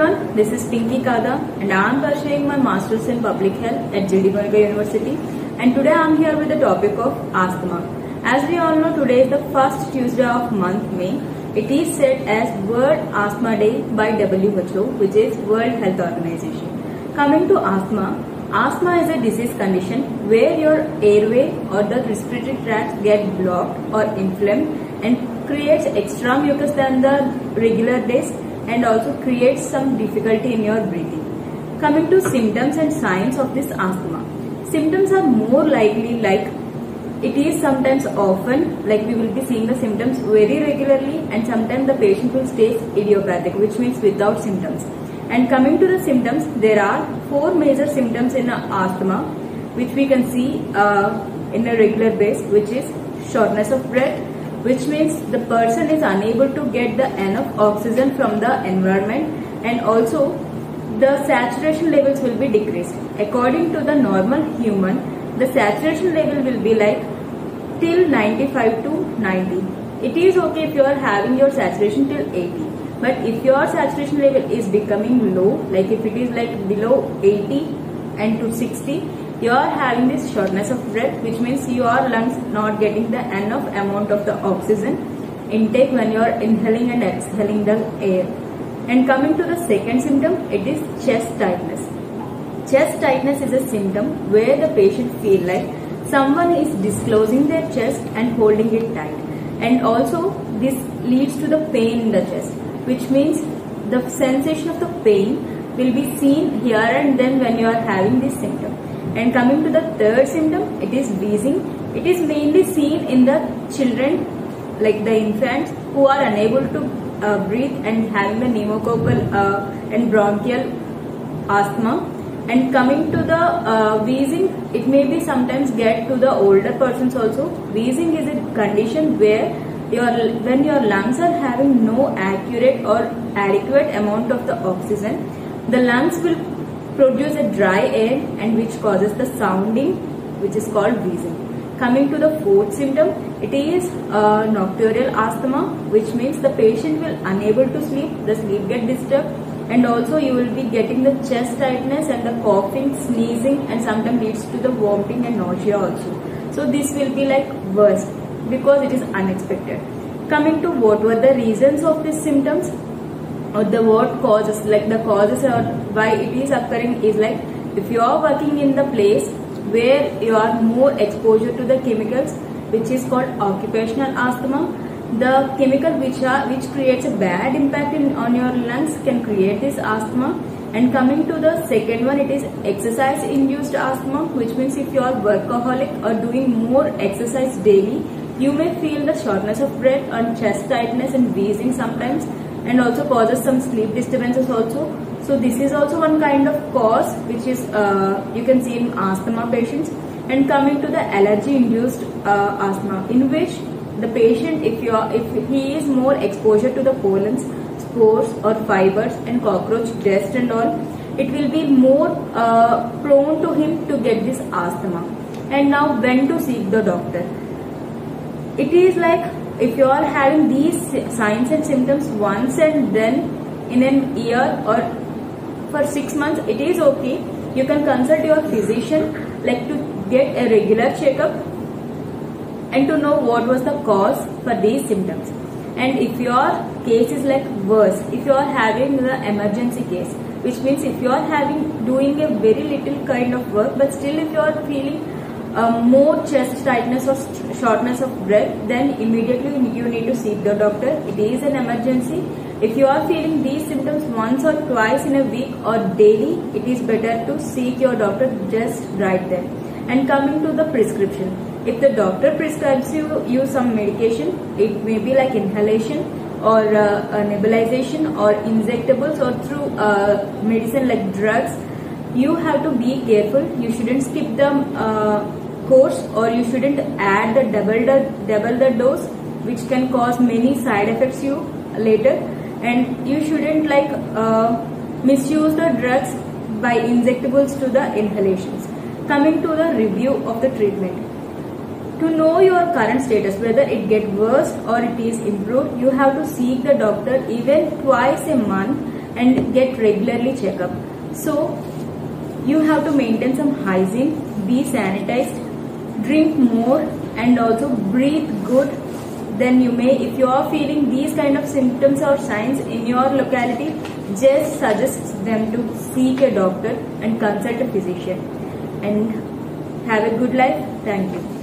everyone, this is Pinky Kada and I am pursuing my Masters in Public Health at JD Monica University, and today I am here with the topic of asthma. As we all know, today is the first Tuesday of month May. It is set as World Asthma Day by WHO, which is World Health Organization. Coming to asthma is a disease condition where your airway or the respiratory tract get blocked or inflamed and creates extra mucus than the regular days, and also creates some difficulty in your breathing. Coming to symptoms and signs of this asthma. Symptoms are more likely like it is sometimes often, like we will be seeing the symptoms very regularly, and sometimes the patient will stay idiopathic, which means without symptoms. And coming to the symptoms, there are 4 major symptoms in asthma, which we can see in a regular base, which is shortness of breath, which means the person is unable to get the enough oxygen from the environment, and also the saturation levels will be decreased. According to the normal human, the saturation level will be like till 95 to 90. It is okay if you are having your saturation till 80. But if your saturation level is becoming low, like if it is like below 80 and to 60, you are having this shortness of breath, which means your lungs not getting the enough amount of the oxygen intake when you are inhaling and exhaling the air. And coming to the second symptom, it is chest tightness. Chest tightness is a symptom where the patient feel like someone is disclosing their chest and holding it tight. And also this leads to the pain in the chest, which means the sensation of the pain will be seen here and then when you are having this symptom. And coming to the third symptom, it is wheezing. It is mainly seen in the children, like the infants who are unable to breathe and having the pneumococcal and bronchial asthma. And coming to the wheezing, it may be sometimes get to the older persons also. Wheezing is a condition where when your lungs are having no accurate or adequate amount of the oxygen, the lungs will produce a dry air, and which causes the sounding, which is called wheezing. Coming to the fourth symptom, it is nocturnal asthma, which means the patient will unable to sleep, the sleep get disturbed, and also you will be getting the chest tightness and the coughing, sneezing, and sometimes leads to the vomiting and nausea also. So this will be like worst because it is unexpected. Coming to what were the reasons of these symptoms, or the what causes, like the causes or why it is occurring is like if you are working in the place where you are more exposure to the chemicals, which is called occupational asthma. The chemical which creates a bad impact on your lungs can create this asthma. And coming to the second one, it is exercise induced asthma, which means if you are workaholic or doing more exercise daily, you may feel the shortness of breath and chest tightness and wheezing sometimes, and also causes some sleep disturbances also. So this is also one kind of cause which is you can see in asthma patients. And coming to the allergy induced asthma, in which the patient, if he is more exposure to the pollens, spores or fibers and cockroach dust and all, it will be more prone to him to get this asthma. And now when to seek the doctor? It is like if you are having these signs and symptoms once and then in an year or for 6 months, it is okay. You can consult your physician, like to get a regular checkup and to know what was the cause for these symptoms. And if your case is like worse, if you are having the emergency case, which means if you are doing a very little kind of work, but still if you are feeling more chest tightness or shortness of breath, then immediately you need to seek the doctor. It is an emergency. If you are feeling these symptoms once or twice in a week or daily, it is better to seek your doctor just right then. And coming to the prescription, if the doctor prescribes you some medication, it may be like inhalation or nebulization or injectables or through medicine like drugs, you have to be careful. You shouldn't skip the course, or you shouldn't add the double the dose, which can cause many side effects you later. And you shouldn't like misuse the drugs by injectables to the inhalations. Coming to the review of the treatment. To know your current status, whether it gets worse or it is improved, you have to seek the doctor even twice a month and get regularly checkup. So you have to maintain some hygiene, be sanitized, drink more, and also breathe good. Then you may, if you are feeling these kind of symptoms or signs in your locality, just suggest them to seek a doctor and consult a physician. And have a good life. Thank you.